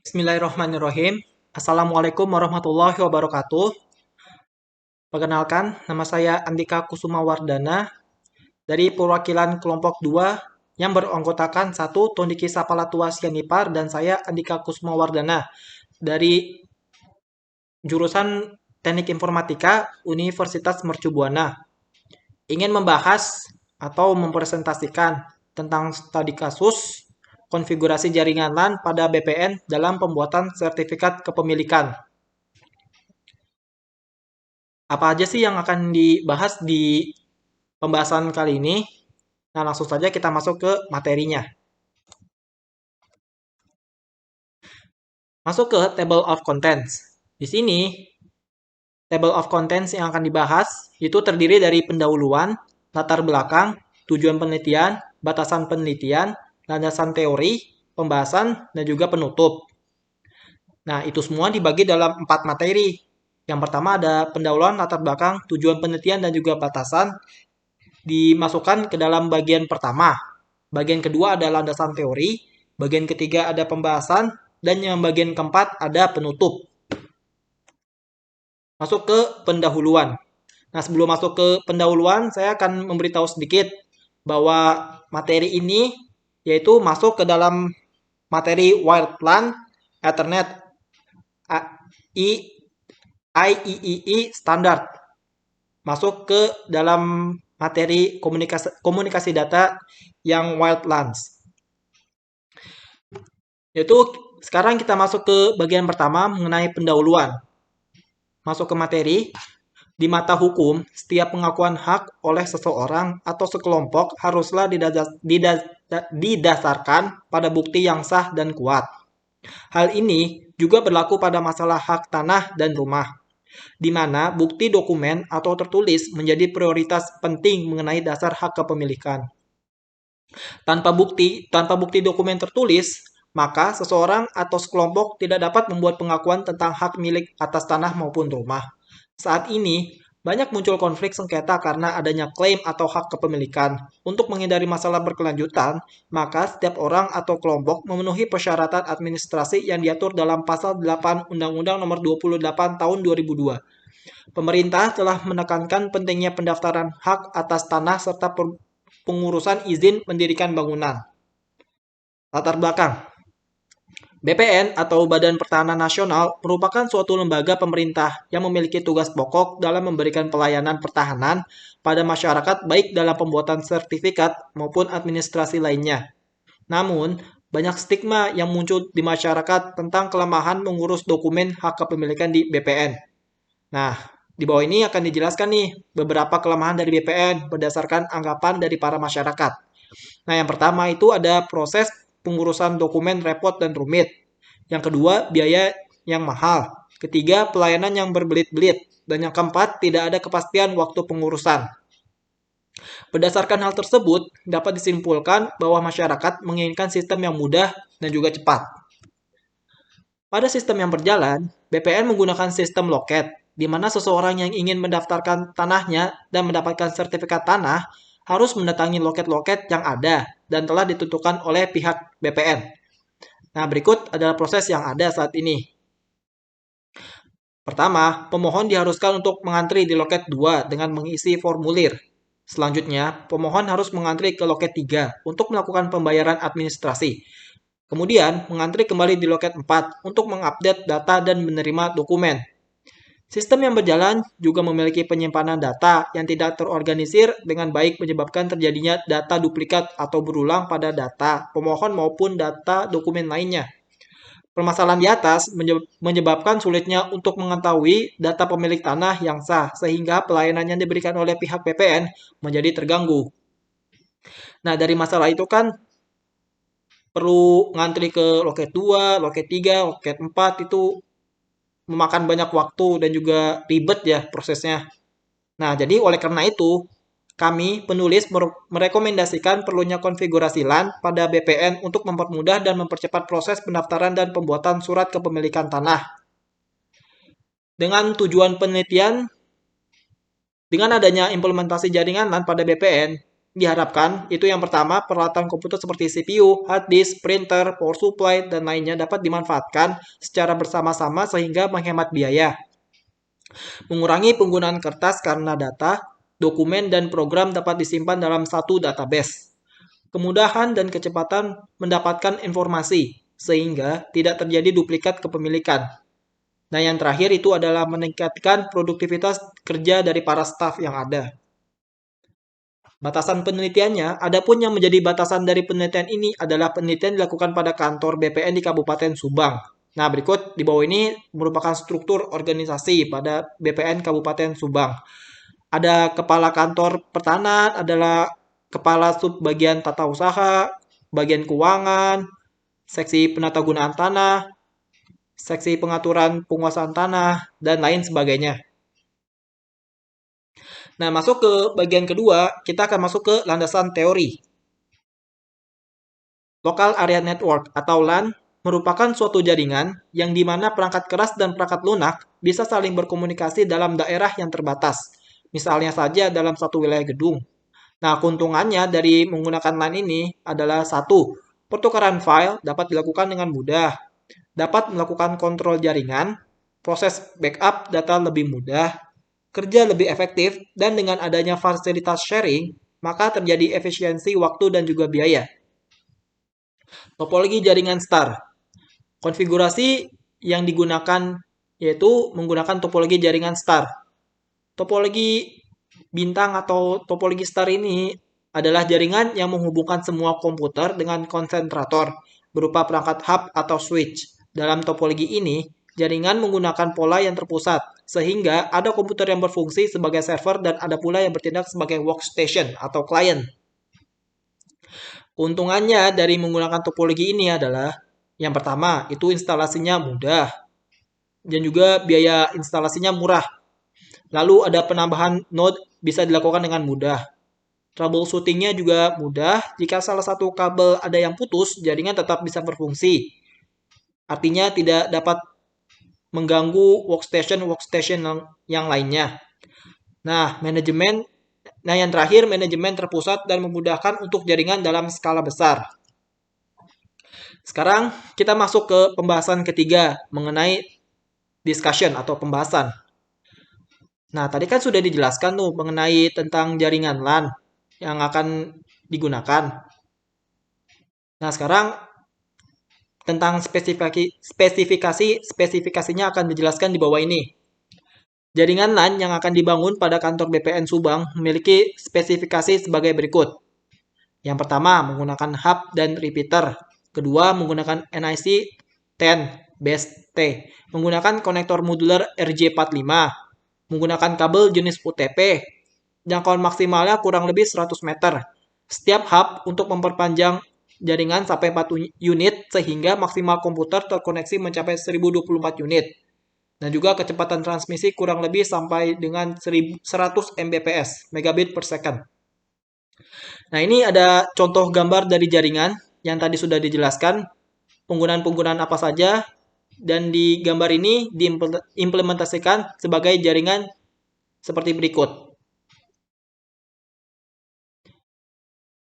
Bismillahirrahmanirrahim. Assalamualaikum warahmatullahi wabarakatuh. Perkenalkan, nama saya Andika Kusuma Wardana dari perwakilan kelompok 2 yang beranggotakan satu Tondiki Sapalatua Sianipar dan saya Andika Kusuma Wardana dari jurusan Teknik Informatika Universitas Mercu Buana. Ingin membahas atau mempresentasikan tentang studi kasus konfigurasi jaringan LAN pada BPN dalam pembuatan sertifikat kepemilikan. Apa aja sih yang akan dibahas di pembahasan kali ini? Nah, langsung saja kita masuk ke materinya. Masuk ke table of contents. Di sini, table of contents yang akan dibahas itu terdiri dari pendahuluan, latar belakang, tujuan penelitian, batasan penelitian, landasan teori, pembahasan, dan juga penutup. Nah, itu semua dibagi dalam 4 materi. Yang pertama ada pendahuluan, latar belakang, tujuan penelitian, dan juga batasan dimasukkan ke dalam bagian pertama. Bagian kedua ada landasan teori, bagian ketiga ada pembahasan, dan yang bagian keempat ada penutup. Masuk ke pendahuluan. Nah, sebelum masuk ke pendahuluan, saya akan memberitahu sedikit bahwa materi ini yaitu masuk ke dalam materi wired LAN Ethernet IEEE standar. Masuk ke dalam materi komunikasi data yang wired LANs. Yaitu sekarang kita masuk ke bagian pertama mengenai pendahuluan. Masuk ke materi. Di mata hukum, setiap pengakuan hak oleh seseorang atau sekelompok haruslah didasarkan pada bukti yang sah dan kuat. Hal ini juga berlaku pada masalah hak tanah dan rumah, di mana bukti dokumen atau tertulis menjadi prioritas penting mengenai dasar hak kepemilikan. Tanpa bukti dokumen tertulis, maka seseorang atau sekelompok tidak dapat membuat pengakuan tentang hak milik atas tanah maupun rumah. Saat ini, banyak muncul konflik sengketa karena adanya klaim atau hak kepemilikan. Untuk menghindari masalah berkelanjutan, maka setiap orang atau kelompok memenuhi persyaratan administrasi yang diatur dalam Pasal 8 Undang-Undang Nomor 28 Tahun 2002. Pemerintah telah menekankan pentingnya pendaftaran hak atas tanah serta pengurusan izin mendirikan bangunan. Latar belakang. BPN atau Badan Pertahanan Nasional merupakan suatu lembaga pemerintah yang memiliki tugas pokok dalam memberikan pelayanan pertahanan pada masyarakat baik dalam pembuatan sertifikat maupun administrasi lainnya. Namun, banyak stigma yang muncul di masyarakat tentang kelemahan mengurus dokumen hak kepemilikan di BPN. Nah, di bawah ini akan dijelaskan nih beberapa kelemahan dari BPN berdasarkan anggapan dari para masyarakat. Nah, yang pertama itu ada proses pengurusan dokumen repot dan rumit. Yang kedua, biaya yang mahal. Ketiga, pelayanan yang berbelit-belit. Dan yang keempat, tidak ada kepastian waktu pengurusan. Berdasarkan hal tersebut, dapat disimpulkan bahwa masyarakat menginginkan sistem yang mudah dan juga cepat. Pada sistem yang berjalan, BPN menggunakan sistem loket, di mana seseorang yang ingin mendaftarkan tanahnya dan mendapatkan sertifikat tanah harus mendatangi loket-loket yang ada dan telah ditentukan oleh pihak BPN. Nah, berikut adalah proses yang ada saat ini. Pertama, pemohon diharuskan untuk mengantri di loket 2 dengan mengisi formulir. Selanjutnya, pemohon harus mengantri ke loket 3 untuk melakukan pembayaran administrasi. Kemudian, mengantri kembali di loket 4 untuk mengupdate data dan menerima dokumen. Sistem yang berjalan juga memiliki penyimpanan data yang tidak terorganisir dengan baik menyebabkan terjadinya data duplikat atau berulang pada data pemohon maupun data dokumen lainnya. Permasalahan di atas menyebabkan sulitnya untuk mengetahui data pemilik tanah yang sah sehingga pelayanan yang diberikan oleh pihak BPN menjadi terganggu. Nah, dari masalah itu kan perlu ngantri ke loket 2, loket 3, loket 4 itu memakan banyak waktu dan juga ribet ya prosesnya. Nah, jadi oleh karena itu, kami penulis merekomendasikan perlunya konfigurasi LAN pada BPN untuk mempermudah dan mempercepat proses pendaftaran dan pembuatan surat kepemilikan tanah. Dengan tujuan penelitian, dengan adanya implementasi jaringan LAN pada BPN, Diharapkan itu yang pertama, peralatan komputer seperti CPU, hard disk, printer, power supply, dan lainnya dapat dimanfaatkan secara bersama-sama sehingga menghemat biaya. Mengurangi penggunaan kertas karena data, dokumen, dan program dapat disimpan dalam satu database. Kemudahan dan kecepatan mendapatkan informasi, sehingga tidak terjadi duplikat kepemilikan. Nah, yang terakhir itu adalah meningkatkan produktivitas kerja dari para staf yang ada. Batasan penelitiannya, adapun yang menjadi batasan dari penelitian ini adalah penelitian dilakukan pada kantor BPN di Kabupaten Subang. Nah, berikut di bawah ini merupakan struktur organisasi pada BPN Kabupaten Subang. Ada kepala kantor pertanahan, adalah kepala sub bagian tata usaha, bagian keuangan, seksi penatagunaan tanah, seksi pengaturan penguasaan tanah, dan lain sebagainya. Nah, masuk ke bagian kedua, kita akan masuk ke landasan teori. Local Area Network atau LAN merupakan suatu jaringan yang di mana perangkat keras dan perangkat lunak bisa saling berkomunikasi dalam daerah yang terbatas. Misalnya saja dalam satu wilayah gedung. Nah, keuntungannya dari menggunakan LAN ini adalah satu, pertukaran file dapat dilakukan dengan mudah, dapat melakukan kontrol jaringan, proses backup data lebih mudah, kerja lebih efektif, dan dengan adanya fasilitas sharing, maka terjadi efisiensi waktu dan juga biaya. Topologi jaringan star. Konfigurasi yang digunakan yaitu menggunakan topologi jaringan star. Topologi bintang atau topologi star ini adalah jaringan yang menghubungkan semua komputer dengan konsentrator berupa perangkat hub atau switch. Dalam topologi ini, jaringan menggunakan pola yang terpusat, sehingga ada komputer yang berfungsi sebagai server dan ada pula yang bertindak sebagai workstation atau client. Keuntungannya dari menggunakan topologi ini adalah yang pertama, itu instalasinya mudah dan juga biaya instalasinya murah. Lalu ada penambahan node bisa dilakukan dengan mudah. Troubleshootingnya juga mudah. Jika salah satu kabel ada yang putus, jaringan tetap bisa berfungsi. Artinya tidak dapat mengganggu workstation yang lainnya. Nah, yang terakhir, manajemen terpusat dan memudahkan untuk jaringan dalam skala besar. Sekarang kita masuk ke pembahasan ketiga mengenai discussion atau pembahasan. Nah, tadi kan sudah dijelaskan tuh mengenai tentang jaringan LAN yang akan digunakan. Nah, sekarang tentang spesifikasinya akan dijelaskan di bawah ini. Jaringan LAN yang akan dibangun pada kantor BPN Subang memiliki spesifikasi sebagai berikut. Yang pertama, menggunakan hub dan repeater. Kedua, menggunakan NIC 10 base T. Menggunakan konektor modular RJ45. Menggunakan kabel jenis UTP. Jangkauan maksimalnya kurang lebih 100 meter. Setiap hub untuk memperpanjang jaringan sampai 4 unit sehingga maksimal komputer terkoneksi mencapai 1024 unit. Dan juga kecepatan transmisi kurang lebih sampai dengan 100 Mbps, megabit per second. Nah, ini ada contoh gambar dari jaringan yang tadi sudah dijelaskan. Penggunaan-penggunaan apa saja. Dan di gambar ini diimplementasikan sebagai jaringan seperti berikut.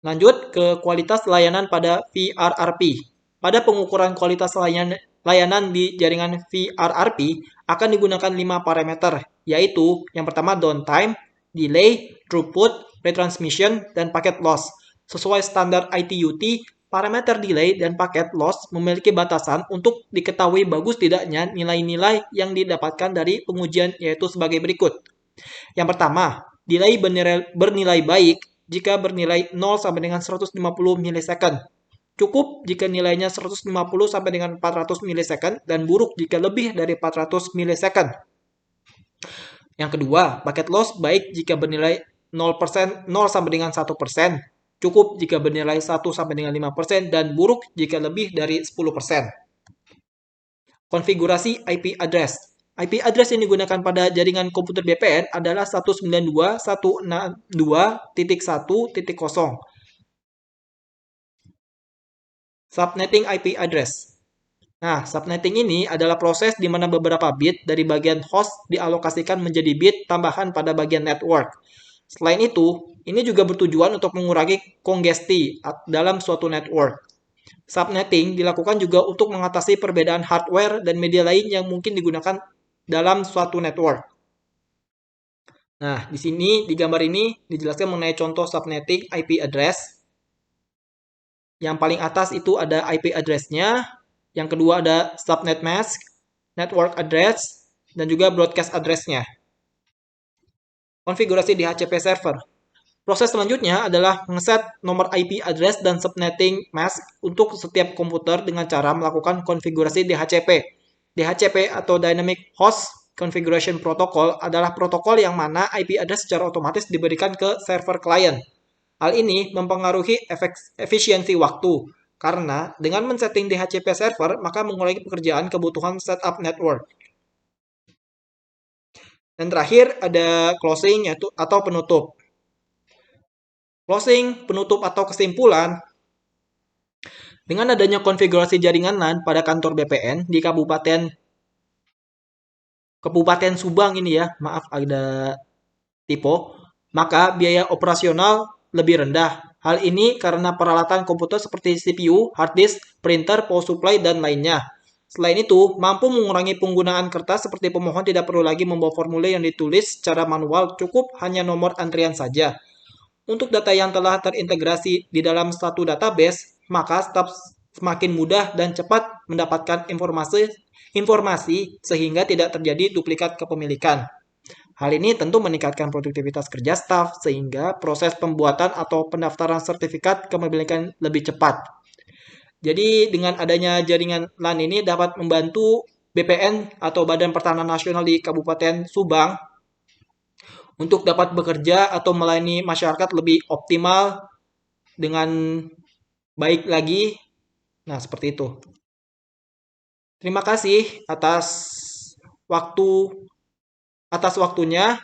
Lanjut ke kualitas layanan pada VRRP. Pada pengukuran kualitas layanan di jaringan VRRP akan digunakan 5 parameter, yaitu yang pertama downtime, delay, throughput, retransmission, dan packet loss. Sesuai standar ITUT, parameter delay dan packet loss memiliki batasan untuk diketahui bagus tidaknya nilai-nilai yang didapatkan dari pengujian yaitu sebagai berikut. Yang pertama, delay bernilai baik jika bernilai 0 sampai dengan 150 milisecond. Cukup jika nilainya 150 sampai dengan 400 milisecond dan buruk jika lebih dari 400 milisecond. Yang kedua, packet loss baik jika bernilai 0%, 0 sampai dengan 1%. Cukup jika bernilai 1 sampai dengan 5% dan buruk jika lebih dari 10%. Konfigurasi IP address. IP address yang digunakan pada jaringan komputer BPN adalah 192.162.1.0. Subnetting IP address. Nah, subnetting ini adalah proses di mana beberapa bit dari bagian host dialokasikan menjadi bit tambahan pada bagian network. Selain itu, Ini juga bertujuan untuk mengurangi kongesti dalam suatu network. Subnetting dilakukan juga untuk mengatasi perbedaan hardware dan media lain yang mungkin digunakan dalam suatu network. Nah, di sini di gambar ini dijelaskan mengenai contoh subnetting IP address. Yang paling atas itu ada IP address-nya, yang kedua ada subnet mask, network address, dan juga broadcast address-nya. Konfigurasi DHCP server. Proses selanjutnya adalah ngeset nomor IP address dan subnetting mask untuk setiap komputer dengan cara melakukan konfigurasi DHCP. DHCP atau Dynamic Host Configuration Protocol adalah protokol yang mana IP address secara otomatis diberikan ke server klien. Hal ini mempengaruhi efisiensi waktu, karena dengan men-setting DHCP server, maka mengurangi pekerjaan kebutuhan setup network. Dan terakhir ada closing yaitu atau penutup. Closing, penutup atau kesimpulan, dengan adanya konfigurasi jaringan LAN pada kantor BPN di Kabupaten Subang ini ya, maaf ada typo, maka biaya operasional lebih rendah. Hal ini karena peralatan komputer seperti CPU, hard disk, printer, power supply, dan lainnya. Selain itu, mampu mengurangi penggunaan kertas seperti pemohon tidak perlu lagi membawa formulir yang ditulis secara manual, cukup hanya nomor antrian saja. Untuk data yang telah terintegrasi di dalam satu database, maka staf semakin mudah dan cepat mendapatkan informasi sehingga tidak terjadi duplikat kepemilikan. Hal ini tentu meningkatkan produktivitas kerja staf sehingga proses pembuatan atau pendaftaran sertifikat kepemilikan lebih cepat. Jadi dengan adanya jaringan LAN ini dapat membantu BPN atau Badan Pertanahan Nasional di Kabupaten Subang untuk dapat bekerja atau melayani masyarakat lebih optimal dengan baik lagi. Nah, seperti itu. Terima kasih waktu atas waktunya.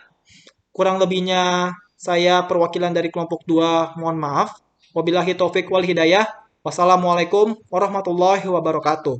Kurang lebihnya saya perwakilan dari kelompok 2 mohon maaf. Wabillahi taufik wal hidayah. Wassalamualaikum warahmatullahi wabarakatuh.